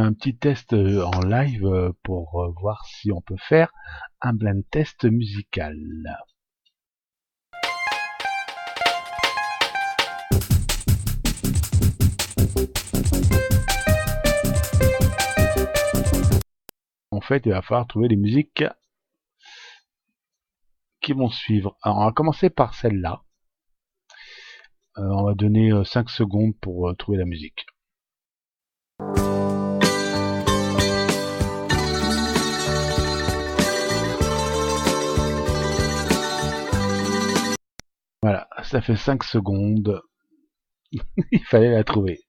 un petit test en live pour voir si on peut faire un blind test musical. En fait, il va falloir trouver les musiques qui vont suivre. Alors, on va commencer par celle-là. On va donner 5 secondes pour trouver la musique. Voilà, ça fait 5 secondes. Il fallait la trouver.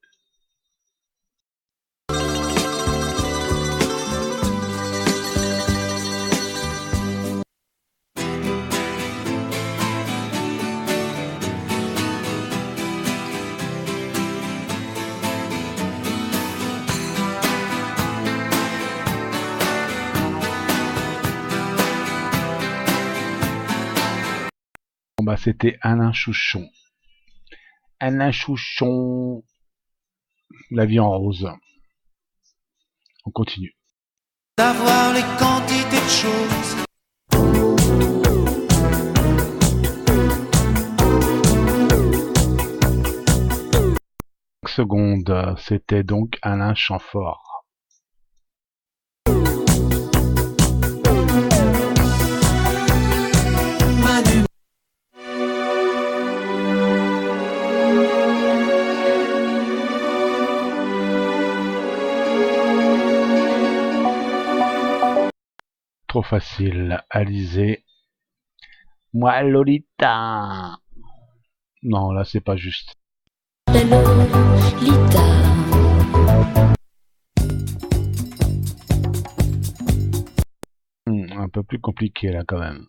Bon bah c'était Alain Souchon. Alain Souchon, La vie en rose. On continue. D'avoir les quantités de choses. Secondes, c'était donc Alain Chamfort. Manu. Trop facile, Alizé. Moi Lolita. Non, là c'est pas juste. Lolita. Un peu plus compliqué là quand même.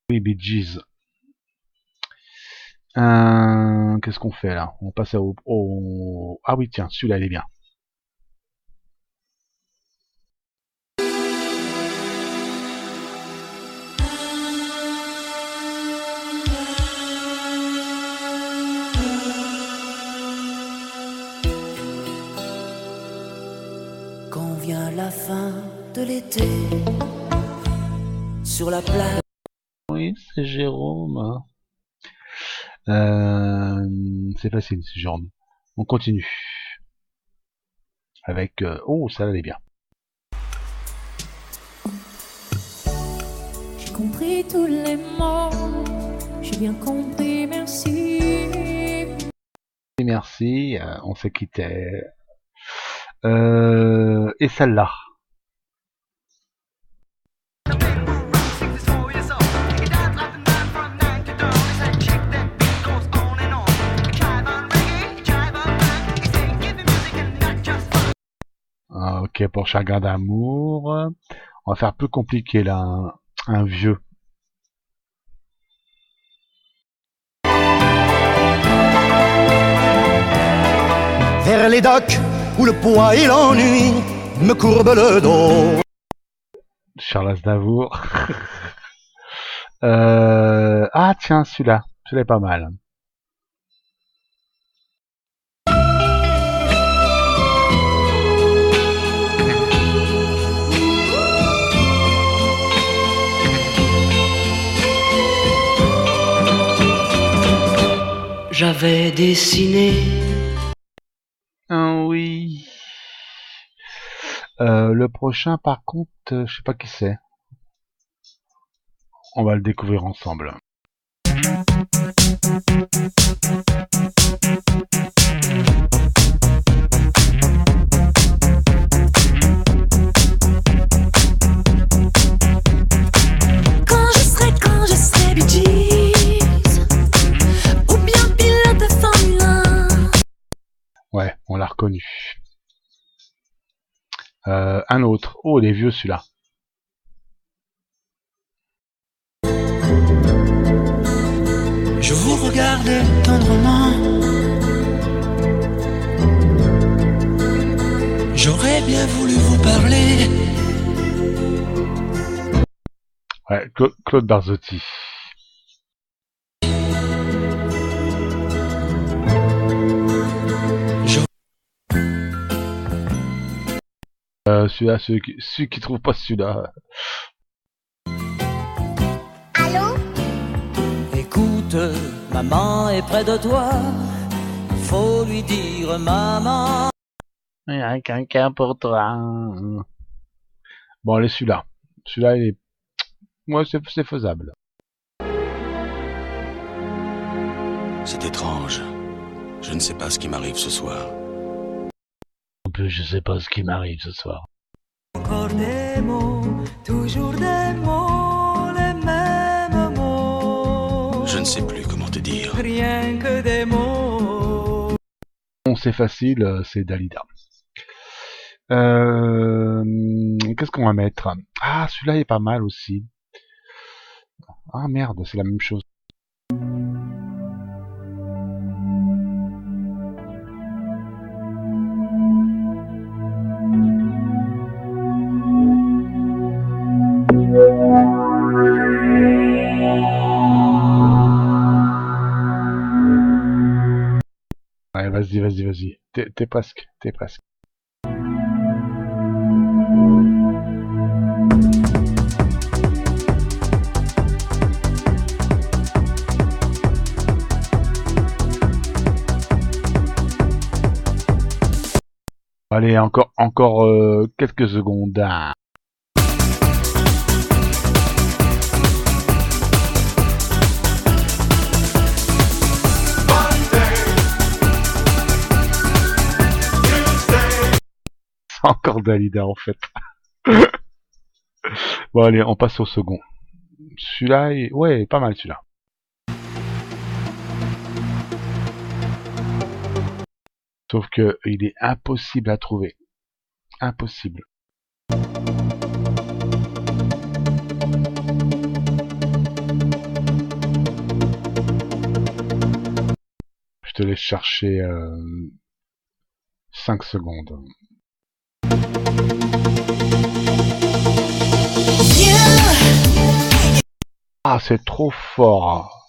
Oui, Bee Gees. Qu'est-ce qu'on fait là? On passe au... Ah oui, tiens, celui-là il est bien. Quand vient la fin de l'été, sur la plage. Oui, c'est Jérôme. C'est facile, c'est Jérôme. On continue. Avec... Oh, ça allait bien. J'ai compris tous les mots. J'ai bien compris, merci. Et merci, on se quittait. Et celle-là. Ok, pour Chagrin d'amour. On va faire plus compliqué là, un vieux. Vers les docks où le poids et l'ennui me courbent le dos. Charles Aznavour. Ah tiens, celui-là est pas mal. J'avais dessiné. Ah oui. Le prochain, par contre, je sais pas qui c'est. On va le découvrir ensemble. Quand je serai Bee Gees, ou bien pilote de Formule 1. Ouais, on l'a reconnu. Un autre. Oh, il est vieux celui-là. Je vous regardais tendrement. J'aurais bien voulu vous parler. Ouais, Claude Barzotti. Celui-là, celui qui trouve pas celui-là. Allô? Écoute, maman est près de toi. Il faut lui dire maman. Il y a quelqu'un pour toi. Bon, allez, celui-là. Celui-là, il est... Moi, c'est faisable. C'est étrange. Je ne sais pas ce qui m'arrive ce soir. En plus, je sais pas ce qui m'arrive ce soir. Encore des mots, toujours des mots, les mêmes mots. Je ne sais plus comment te dire. Rien que des mots. Bon, c'est facile, c'est Dalida. Qu'est-ce qu'on va mettre? Ah, celui-là est pas mal aussi. Ah merde, c'est la même chose. Ouais, vas-y. T'es presque. Allez, encore quelques secondes. C'est encore Dalida en fait. Bon allez, on passe au second. Celui-là, ouais, pas mal celui-là. Sauf que il est impossible à trouver. Impossible. Je te laisse chercher 5 secondes. Ah, c'est trop fort.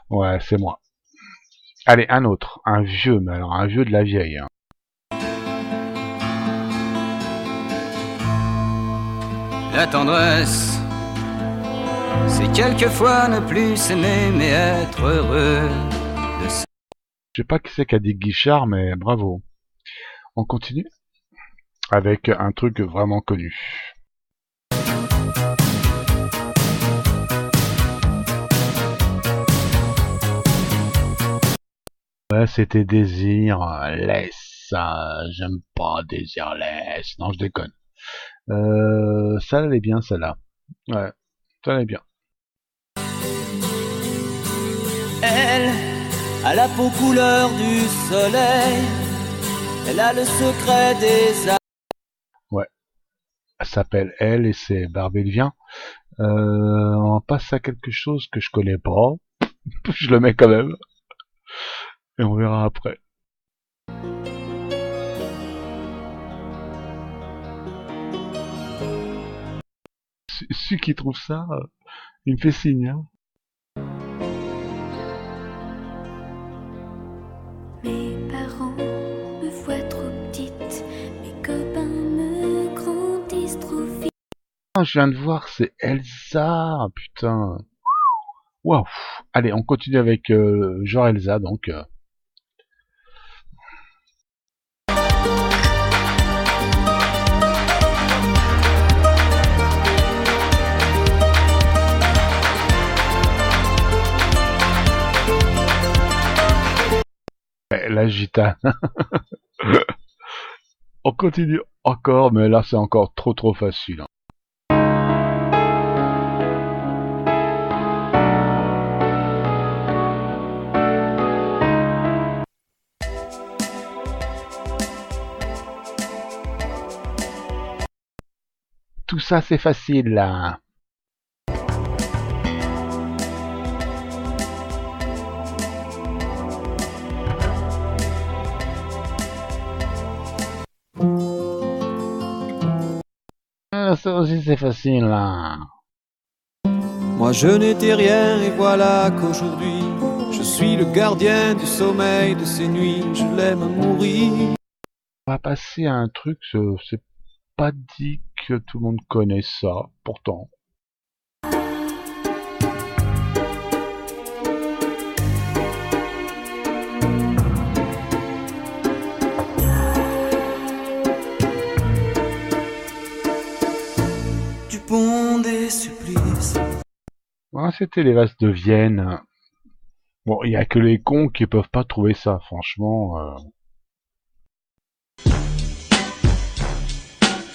Ouais, c'est moi. Allez, un autre. Un vieux, mais alors un vieux de la vieille. Hein. La tendresse, c'est quelquefois ne plus s'aimer mais être heureux de ça. Je sais pas qui c'est qui a dit Guichard, mais bravo. On continue avec un truc vraiment connu. Ouais, c'était Désir, laisse, j'aime pas Désir, laisse. Non, je déconne. Ça allait bien, celle-là. Ouais, ça allait bien. Elle a la peau couleur du soleil. Elle a le secret des âmes. Ouais. Elle s'appelle Elle et c'est Barbelivien. On passe à quelque chose que je connais pas. Je le mets quand même. Et on verra après. Celui qui trouve ça, il me fait signe. Hein. Mes parents me voient trop petite, mes copains me grandissent trop vite. Ah, je viens de voir, c'est Elsa, putain. Waouh. Allez, on continue avec genre Elsa, donc. La gitane. On continue encore, mais là c'est encore trop facile. Hein. Tout ça c'est facile là. Ça aussi c'est facile là. Moi je n'étais rien et voilà qu'aujourd'hui je suis le gardien du sommeil de ces nuits, je l'aime à mourir. On va passer à un truc, c'est pas dit que tout le monde connaît ça, pourtant. Du pont des supplices. Ah, c'était les Valses de Vienne. Bon, il y a que les cons qui peuvent pas trouver ça, franchement.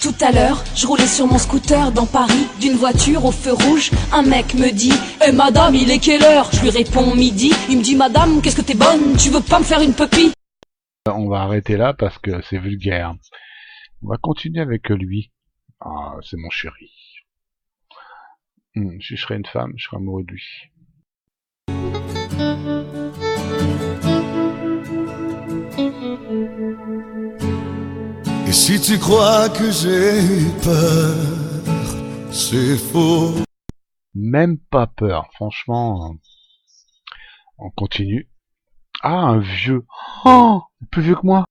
Tout à l'heure, je roulais sur mon scooter dans Paris, d'une voiture au feu rouge. Un mec me dit « madame, il est quelle heure ?» Je lui réponds « midi ». Il me dit « Madame, qu'est-ce que t'es bonne, tu veux pas me faire une pupille ?» On va arrêter là parce que c'est vulgaire. On va continuer avec lui. Ah, c'est mon chéri. Si je serais une femme, je serais amoureux de lui. Et si tu crois que j'ai eu peur, c'est faux. Même pas peur, franchement. On continue. Ah, un vieux. Oh, plus vieux que moi.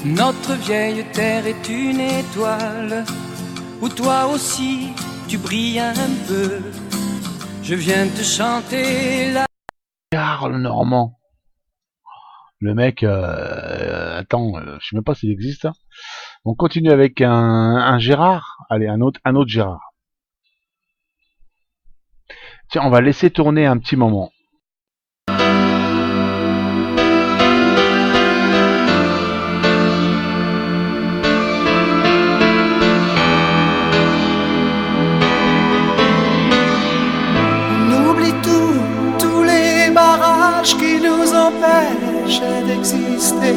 Notre vieille terre est une étoile où toi aussi tu brilles un peu. Je viens te chanter la... Karl Normand. Le mec, attends, je sais même pas s'il existe. Hein. On continue avec un Gérard. Allez, un autre Gérard. Tiens, on va laisser tourner un petit moment. On oublie tous les barrages qui nous empêchent d'exister.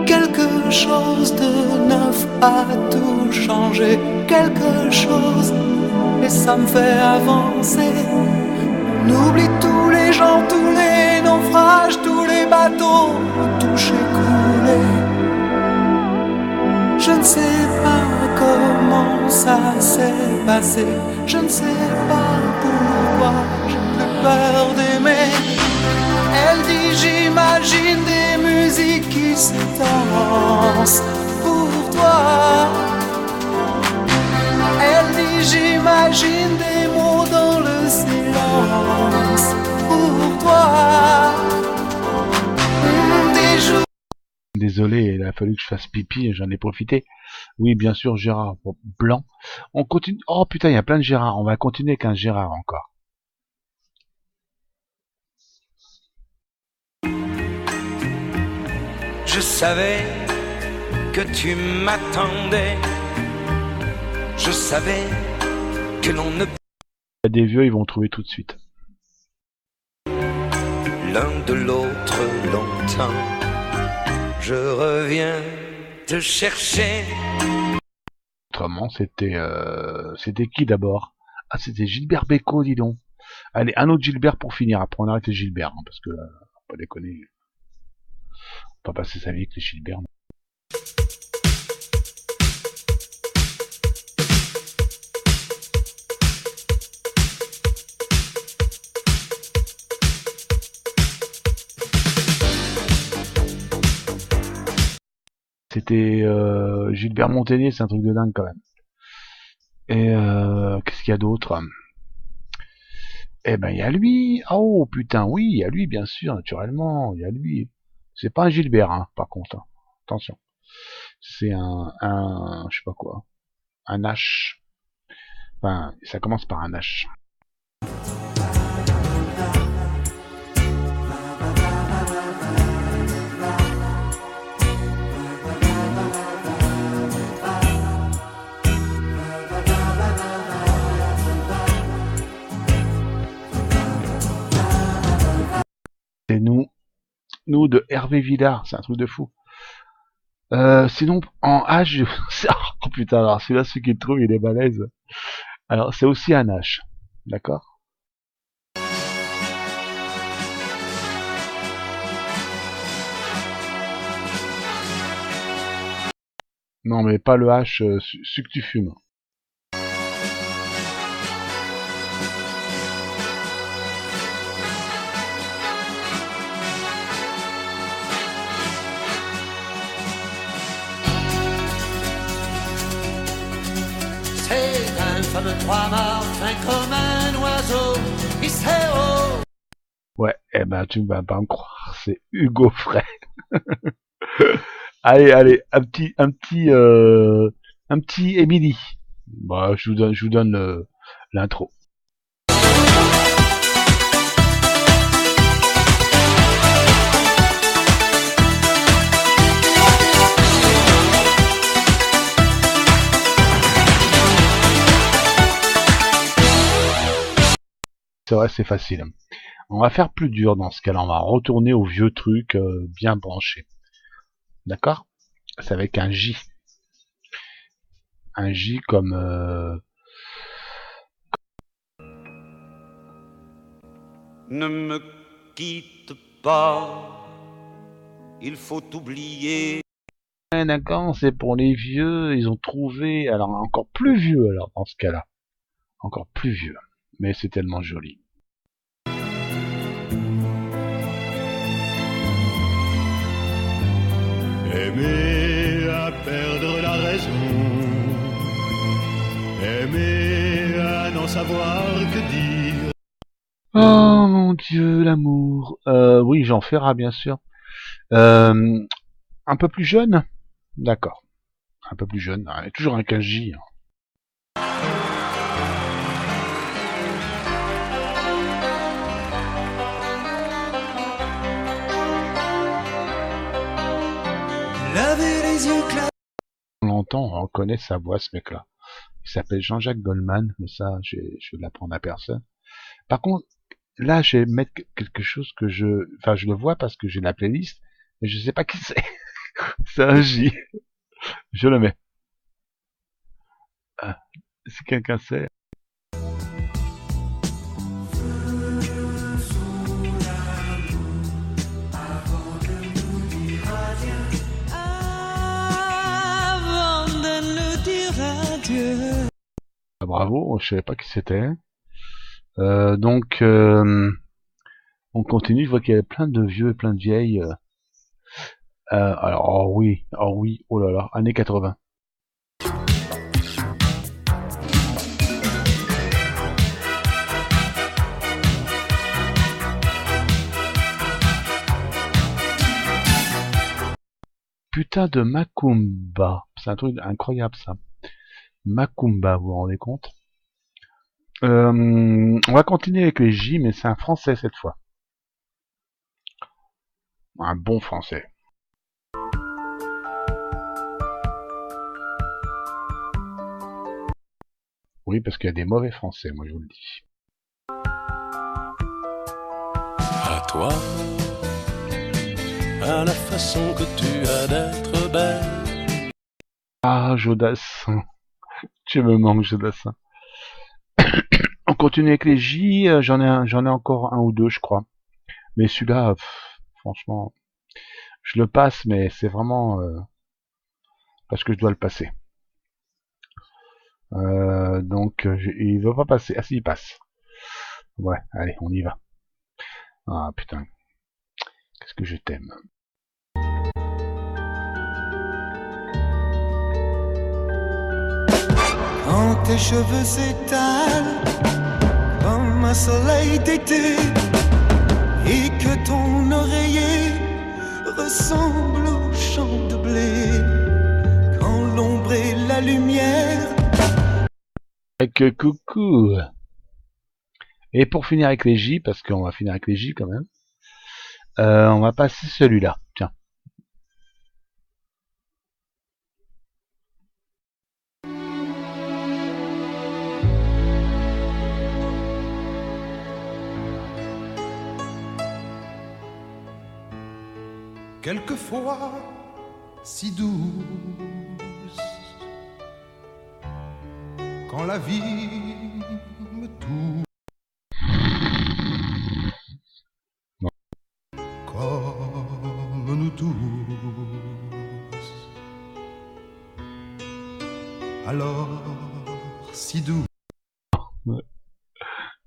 Quelque chose de neuf a tout changé. Quelque chose, et ça me fait avancer. On oublie tous les gens, tous les naufrages, tous les bateaux touchés, coulés. Je ne sais pas comment ça s'est passé. Je ne sais pas pourquoi j'ai plus peur d'aimer. Elle dit j'imagine des musiques qui se dansent pour toi. Elle dit j'imagine des mots dans le silence pour toi. Des jours. Désolé, il a fallu que je fasse pipi et j'en ai profité. Oui, bien sûr, Gérard Blanc. On continue. Oh putain, il y a plein de Gérard. On va continuer avec un Gérard encore. Je savais que tu m'attendais. Je savais que l'on ne... Il y a des vieux, ils vont trouver tout de suite. L'un de l'autre longtemps. Je reviens te chercher. Autrement, c'était qui d'abord? Ah, c'était Gilbert Bécaud, dis donc. Allez, un autre Gilbert pour finir. Après, on arrête les Gilbert, hein, parce que faut pas déconner. On va pas passer sa vie avec les Gilbert. C'était Gilbert Montagnier, c'est un truc de dingue quand même. Et qu'est-ce qu'il y a d'autre? Eh ben il y a lui. Oh putain, oui, il y a lui bien sûr, naturellement, il y a lui. C'est pas un Gilbert, hein, par contre. Hein. Attention. C'est un je sais pas quoi. Un H. Enfin, ça commence par un H. C'est nous de Hervé Villard, c'est un truc de fou. Sinon, en H, oh putain, alors celui-là, celui qui le trouve, il est balèze. Alors, c'est aussi un H, d'accord? Non, mais pas le H, celui que tu fumes. de trois mâts, fin comme un oiseau, Iseo. Ouais, eh ben tu vas pas me croire, c'est Hugo Frey. Allez, un petit Emily. Bah, je vous donne l'intro. C'est vrai, c'est facile. On va faire plus dur dans ce cas-là. On va retourner au vieux truc bien branché. D'accord? C'est avec un J. Un J comme... Ne me quitte pas, il faut oublier. Ouais, d'accord, c'est pour les vieux. Ils ont trouvé... Alors, encore plus vieux, alors, dans ce cas-là. Encore plus vieux. Mais c'est tellement joli. Aimer à perdre la raison, aimer à n'en savoir que dire. Oh mon Dieu, l'amour. Oui, Jean Ferrat, bien sûr. Un peu plus jeune? D'accord. Un peu plus jeune. Ah, toujours un 15J. Laver les yeux clairs. On l'entend, on reconnaît sa voix, ce mec-là. Il s'appelle Jean-Jacques Goldman, mais ça, je vais l'apprendre à personne. Par contre, là, je vais mettre quelque chose que enfin, je le vois parce que j'ai la playlist, mais je sais pas qui c'est. C'est un J. Je le mets. Ah, si quelqu'un sait. Ah, bravo, je savais pas qui c'était. Donc, on continue. Je vois qu'il y a plein de vieux et plein de vieilles. Alors, oh oui, oh là là, années 80. Putain de Macumba, c'est un truc incroyable ça. Macumba, vous vous rendez compte? On va continuer avec les J, mais c'est un français cette fois. Un bon français. Oui, parce qu'il y a des mauvais français, moi je vous le dis. À toi, à la façon que tu as d'être belle. Ah, Jodassin. Tu me manques, Jodassin. On continue avec les J, j'en ai encore un ou deux, je crois. Mais celui-là, franchement, je le passe, mais c'est vraiment parce que je dois le passer. Donc, il veut pas passer. Ah si, il passe. Ouais, allez, on y va. Ah putain, qu'est-ce que je t'aime. Quand tes cheveux s'étalent comme un soleil d'été et que ton oreiller ressemble au champ de blé, quand l'ombre et la lumière. Avec coucou. Et pour finir avec les J, parce qu'on va finir avec les J quand même, on va passer celui-là. Tiens. Quelquefois si douce, quand la vie me touche, comme nous tous, alors si douce.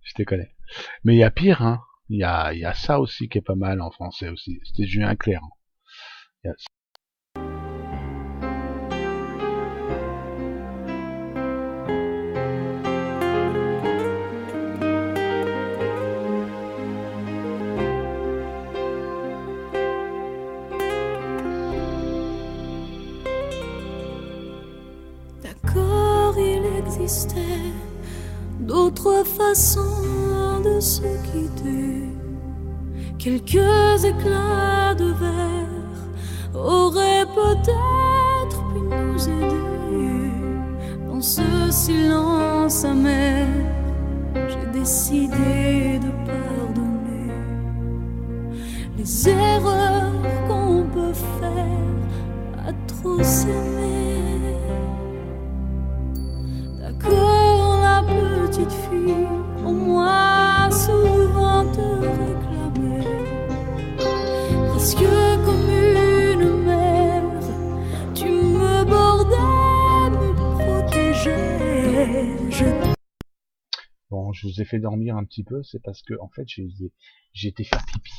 Je te connais. Mais il y a pire, hein. Il y a ça aussi qui est pas mal en français aussi. C'était Julien Clerc. Hein. d'autres façons de se quitter. Quelques éclats de verre auraient peut-être pu nous aider. Dans ce silence amer, j'ai décidé de pardonner les erreurs qu'on peut faire à trop s'aimer. D'accord, la petite fille, au moins souvent te réclamait, presque comme une mère, tu me bordais, me protégeais. Bon, je vous ai fait dormir un petit peu, c'est parce que en fait j'ai été faire pipi.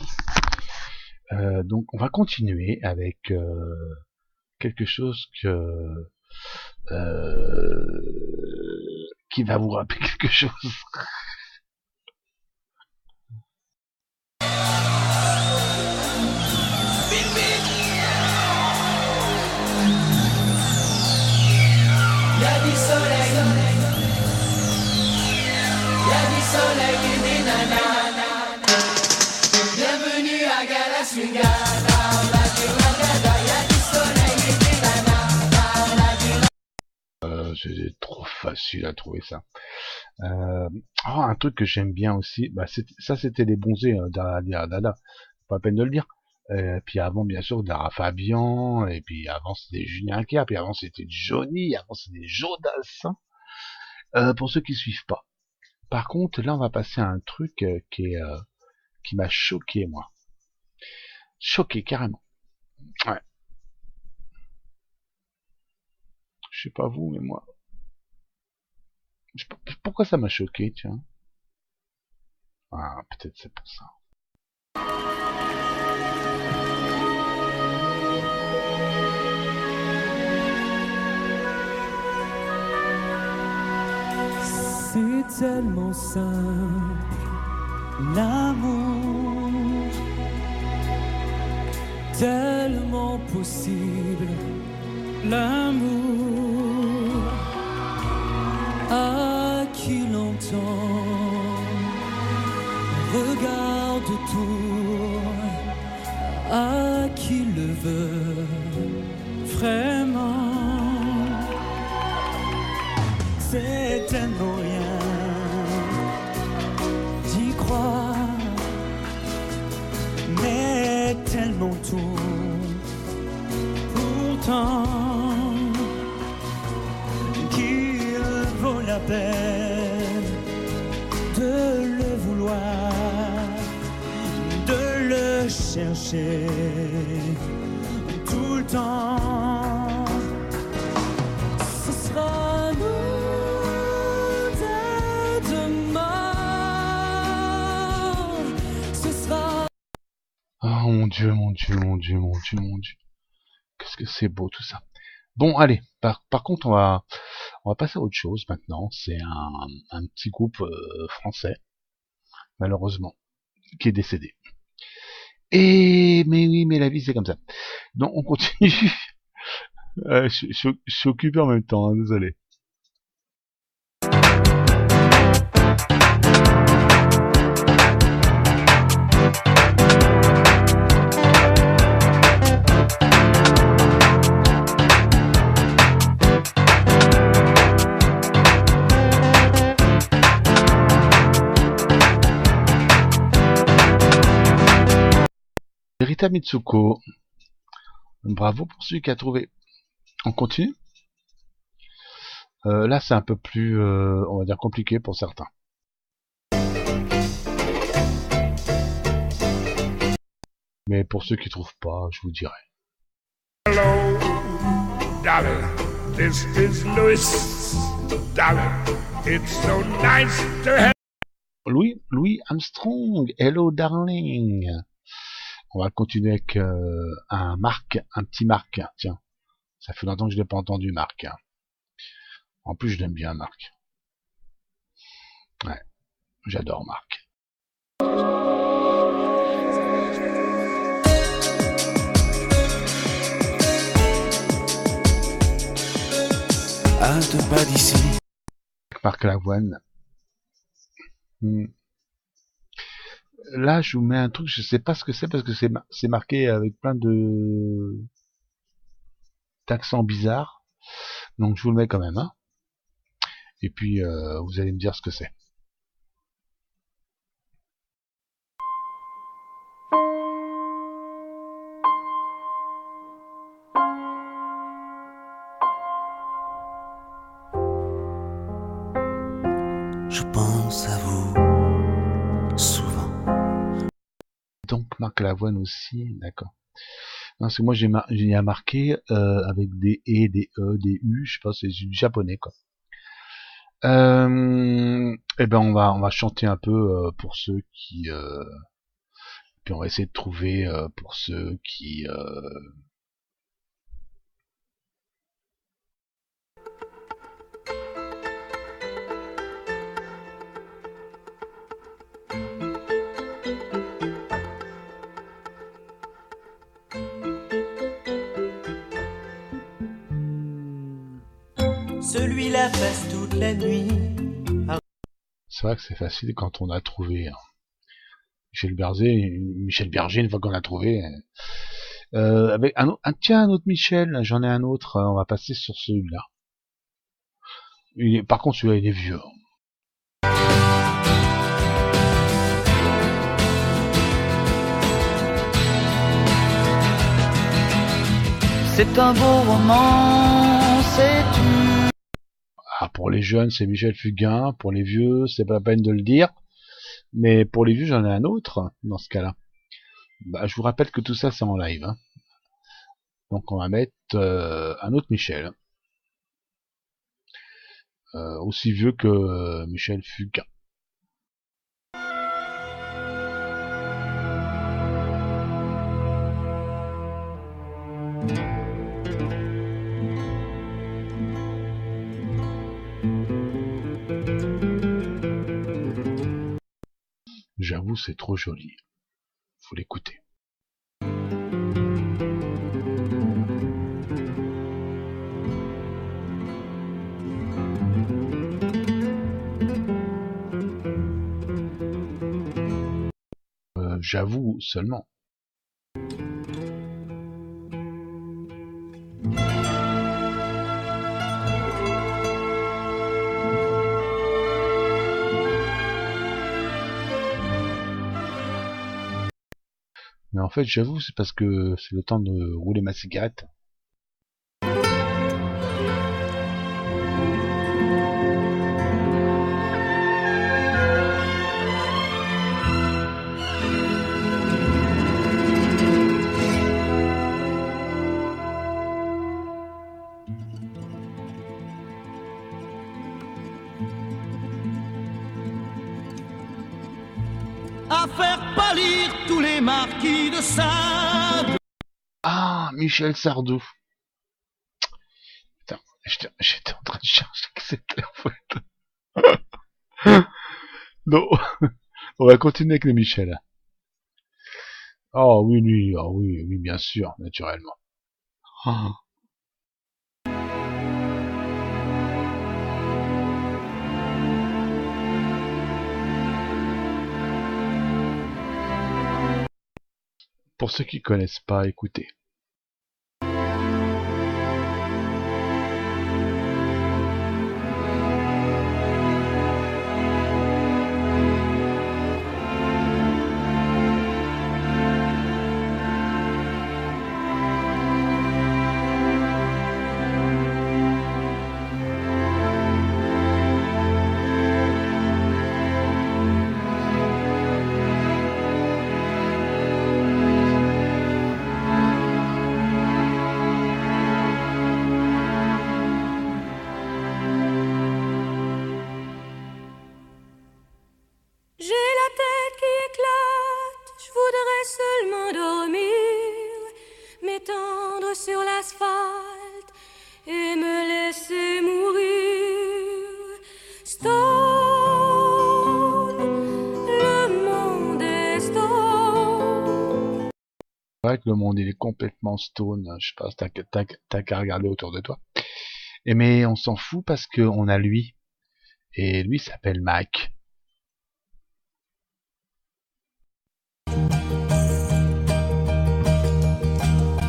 Donc on va continuer avec quelque chose qui va vous rappeler quelque chose. Y'a du soleil, y'a du soleil et des nanas. Bienvenue à Galasungada, y'a du soleil et des nanas. C'est trop facile à trouver ça. Un truc que j'aime bien aussi, bah ça c'était les bonzés Dada, pas la peine de le dire. Puis avant bien sûr Dara Fabian, et puis avant c'était Julien Clerc, puis avant c'était Johnny, avant c'était Jodassin. Pour ceux qui suivent pas. Par contre là on va passer à un truc qui m'a choqué moi. Choqué carrément. Ouais. Je sais pas vous mais moi. Pourquoi ça m'a choqué, tiens? Ah, peut-être c'est pour ça. C'est tellement simple, l'amour, tellement possible, l'amour. À qui l'entend, regarde autour, à qui le veut vraiment. C'est tellement rien d'y croire, mais tellement tout pourtant. La peine de le vouloir, de le chercher tout le temps. Ce sera nous dès demain. Ce sera. Oh mon Dieu, mon Dieu, mon Dieu, mon Dieu, mon Dieu. Qu'est-ce que c'est beau tout ça. Bon, allez. Par contre, on va passer à autre chose maintenant. C'est un petit groupe français, malheureusement, qui est décédé. Mais oui, mais la vie c'est comme ça. Donc on continue. Je suis occupé en même temps, hein, désolé. Rita Mitsuko, bravo pour celui qui a trouvé. On continue. Là c'est un peu plus, on va dire compliqué pour certains. Mais pour ceux qui trouvent pas, je vous dirai. Hello, Dolly, this is Louis. Dolly, it's so nice to have. Louis Armstrong, hello darling. On va continuer avec un petit Marc. Tiens, ça fait longtemps que je l'ai pas entendu Marc. En plus, je l'aime bien Marc. Ouais, j'adore Marc. À deux pas d'ici. Marc Lavoine. Hmm. Là, je vous mets un truc, je sais pas ce que c'est parce que c'est marqué avec plein de d'accents bizarres. Donc je vous le mets quand même, hein. Et puis vous allez me dire ce que c'est. Je pense à vous souvent. Donc Marc Lavoine aussi, d'accord. Non, c'est moi j'ai marqué avec des E, des E, des U, je sais pas, c'est du japonais quoi. Eh ben on va chanter un peu pour ceux qui puis on va essayer de trouver pour ceux qui Celui-là passe toute la nuit. c'est vrai que c'est facile quand on a trouvé hein. Michel Berger une fois qu'on a trouvé avec tiens un autre Michel, j'en ai un autre, on va passer sur celui-là. Par contre celui-là il est vieux. C'est un beau roman, c'est une... Ah, pour les jeunes c'est Michel Fugain, pour les vieux c'est pas la peine de le dire, mais pour les vieux j'en ai un autre dans ce cas-là. Bah, je vous rappelle que tout ça c'est en live, hein. Donc on va mettre un autre Michel, aussi vieux que Michel Fugain. J'avoue c'est trop joli, faut l'écouter. J'avoue seulement. Mais en fait, j'avoue, c'est parce que c'est le temps de rouler ma cigarette. À faire pâlir tous les marquis de Sade. Ah, Michel Sardou. Putain, j'étais en train de chercher que c'était en fait. Non, on va continuer avec les Michel. Oh oui, oui, oh, oui, oui, bien sûr, naturellement. Ah. Pour ceux qui connaissent pas, écoutez. J'ai la tête qui éclate, je voudrais seulement dormir, m'étendre sur l'asphalte et me laisser mourir. Stone, le monde est stone. C'est vrai que le monde il est complètement stone, je sais pas, t'as qu'à regarder autour de toi. Et mais on s'en fout parce que on a lui. Et lui s'appelle Mac.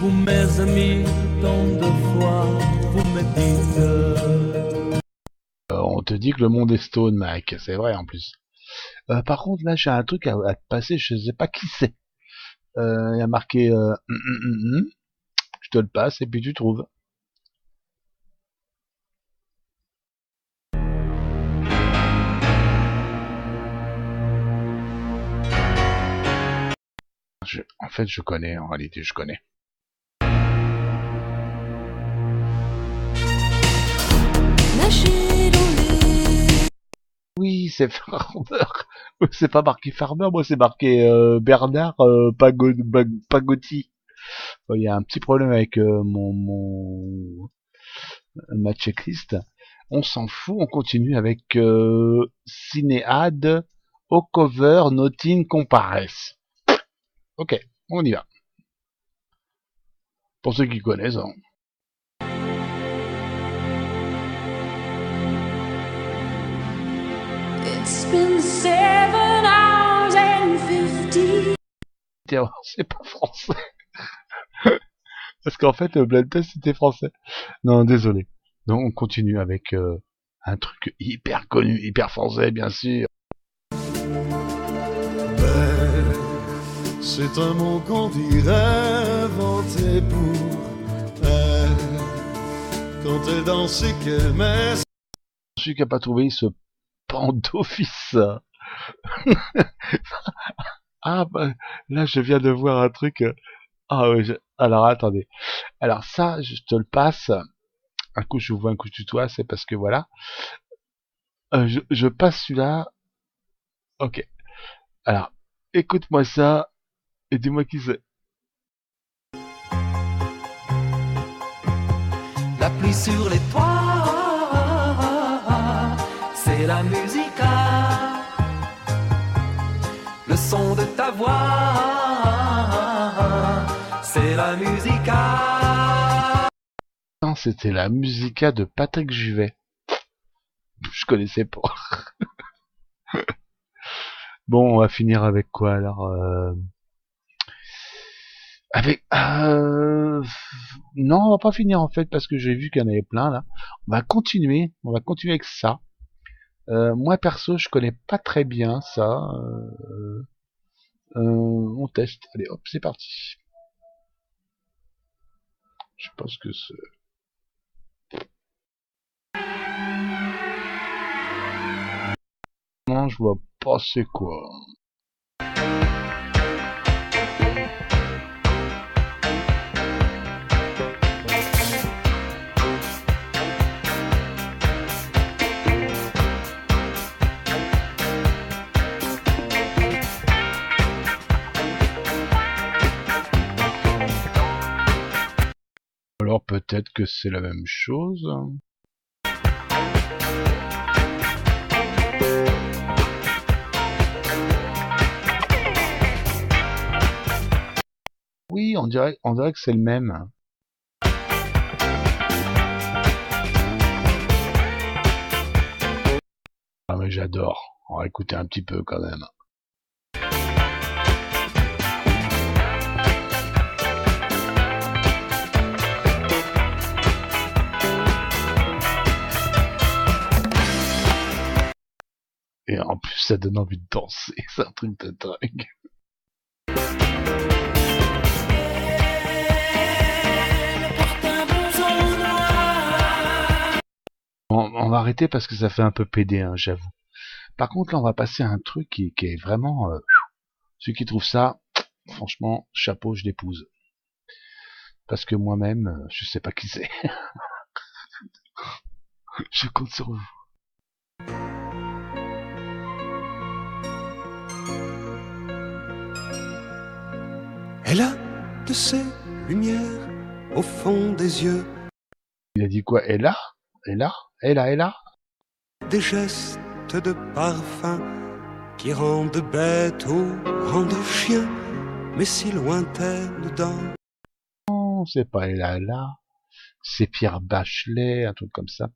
vous mes amis, tant de fois vous me dites. On te dit que le monde est stone, Mike. C'est vrai en plus. Par contre, là, j'ai un truc à te passer. Je sais pas qui c'est. Il y a marqué. Je te le passe et puis tu trouves. En fait, je connais. En réalité, je connais. Oui, c'est Farmer. C'est pas marqué Farmer, moi c'est marqué Bernard Pagotti. Il y a un petit problème avec ma checklist. On s'en fout, on continue avec Cinéade au cover Nothing Compares. Ok, on y va. Pour ceux qui connaissent. Hein. It's been 7 hours and 50. C'est pas français. Parce qu'en fait, le blind test c'était français. Non, désolé. Donc on continue avec un truc hyper connu, hyper français, bien sûr. C'est un mot qu'on dirait inventé pour elle. Quand elle danse et qu'elle met... Celui qui n'a pas trouvé, il se pend d'office. Ah, bah, là, je viens de voir un truc. Ah oui, alors attendez. Alors ça, je te le passe. Un coup, je vous vois, un coup, je tutoie. C'est parce que voilà. Je passe celui-là. Ok. Alors, écoute-moi ça. Et dis-moi qui c'est. La pluie sur les toits, c'est la musica. Le son de ta voix, c'est la musica. Non, c'était la musica de Patrick Juvet. Je connaissais pas. Bon, on va finir avec quoi alors Avec non, on va pas finir en fait parce que j'ai vu qu'il y en avait plein là. On va continuer avec ça. Moi perso, je connais pas très bien ça. On teste. Allez, hop, c'est parti. Je pense que c'est... Non, je vois pas c'est quoi. Alors peut-être que c'est la même chose. Oui, on dirait que c'est le même. Ah mais j'adore. On va écouter un petit peu quand même. Et en plus, ça donne envie de danser. C'est un truc de dingue. On va arrêter parce que ça fait un peu pédé, hein, j'avoue. Par contre, là, on va passer à un truc qui est vraiment... ceux qui trouvent ça, franchement, chapeau, je l'épouse. Parce que moi-même, je sais pas qui c'est. Je compte sur vous. Elle a de ces lumières au fond des yeux. Il a dit quoi? Elle a? Des gestes de parfum qui rendent bête ou rendent chien, mais si lointaine dans... Non, c'est pas elle là. C'est Pierre Bachelet, un truc comme ça.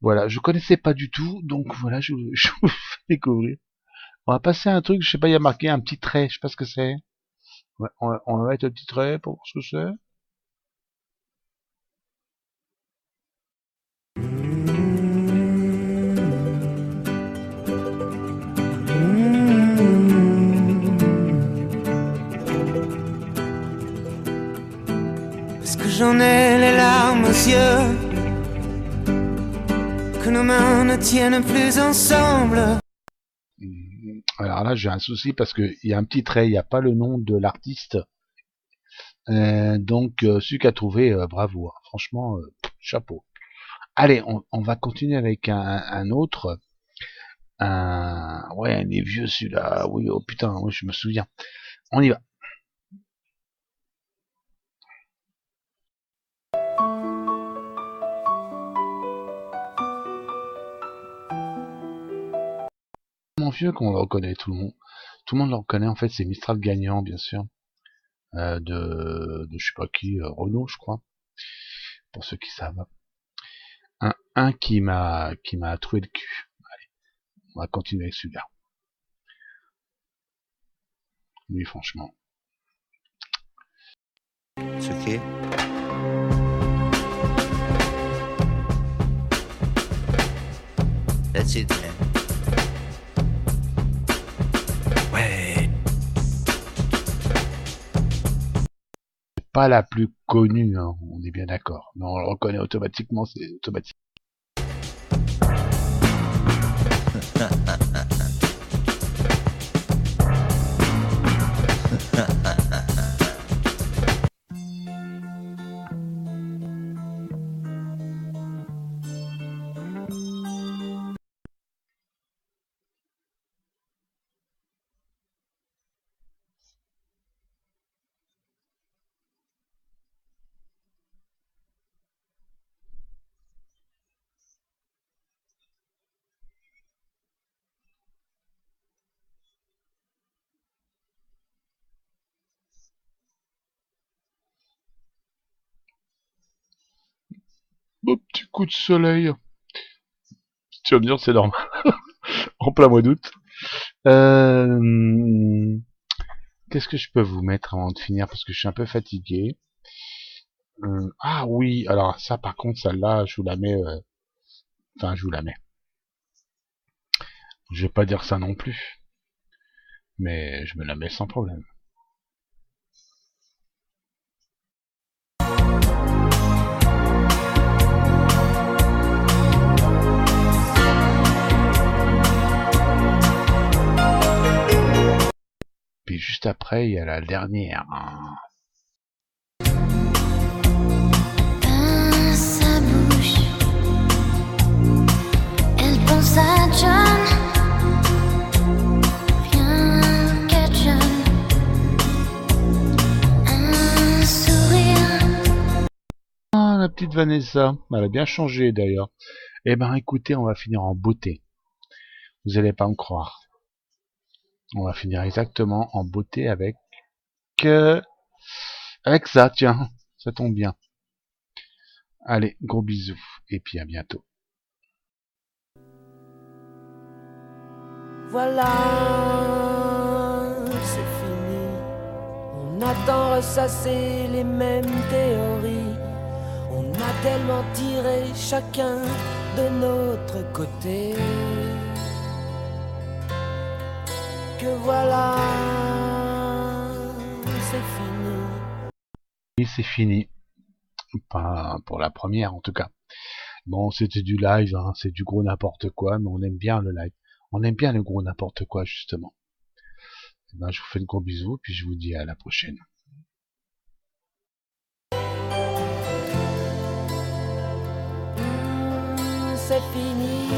Voilà, je connaissais pas du tout, donc voilà, je vous fais découvrir. On va passer à un truc, je sais pas, il y a marqué un petit trait, je sais pas ce que c'est. Ouais, on va mettre le petit trait pour voir ce que c'est. Est-ce que j'en ai les larmes aux yeux, que nos mains ne tiennent plus ensemble? Alors là, j'ai un souci parce que il y a un petit trait, il n'y a pas le nom de l'artiste. Donc, celui qui a trouvé, bravo. Franchement, chapeau. Allez, on va continuer avec un autre. Ouais, il est vieux celui-là. Oui, oh putain, oui, je me souviens. On y va. Mon vieux qu'on le reconnaît, tout le monde le reconnaît. En fait, c'est Mistral gagnant, bien sûr, de je sais pas qui, Renault, je crois, pour ceux qui savent. Un qui m'a trouvé le cul. Allez, on va continuer avec celui-là. Lui, franchement. Ce qui est. That's it, man. Ouais. Pas la plus connue, hein, on est bien d'accord. Mais on le reconnaît automatiquement, c'est automatique. Beau petit coup de soleil. Tu vas me dire, c'est normal. En plein mois d'août. Qu'est-ce que je peux vous mettre avant de finir parce que je suis un peu fatigué. Ah oui, alors ça par contre, celle-là, je vous la mets. Enfin, je vous la mets. Je vais pas dire ça non plus, mais je me la mets sans problème. Puis juste après, il y a la dernière. Dans sa bouche, elle pense à John. Rien qu'à John. Un sourire. Ah, la petite Vanessa. Elle a bien changé d'ailleurs. Eh ben écoutez, on va finir en beauté. Vous allez pas me croire. On va finir exactement en beauté avec ça, tiens, ça tombe bien. Allez, gros bisous, et puis à bientôt. Voilà, c'est fini. On a tant ressassé les mêmes théories. On a tellement tiré chacun de notre côté que voilà, c'est fini. Et c'est fini. Pas pour la première en tout cas. Bon, c'était du live, hein, c'est du gros n'importe quoi, mais on aime bien le live. On aime bien le gros n'importe quoi, justement. Et ben, je vous fais de gros bisous, puis je vous dis à la prochaine. C'est fini.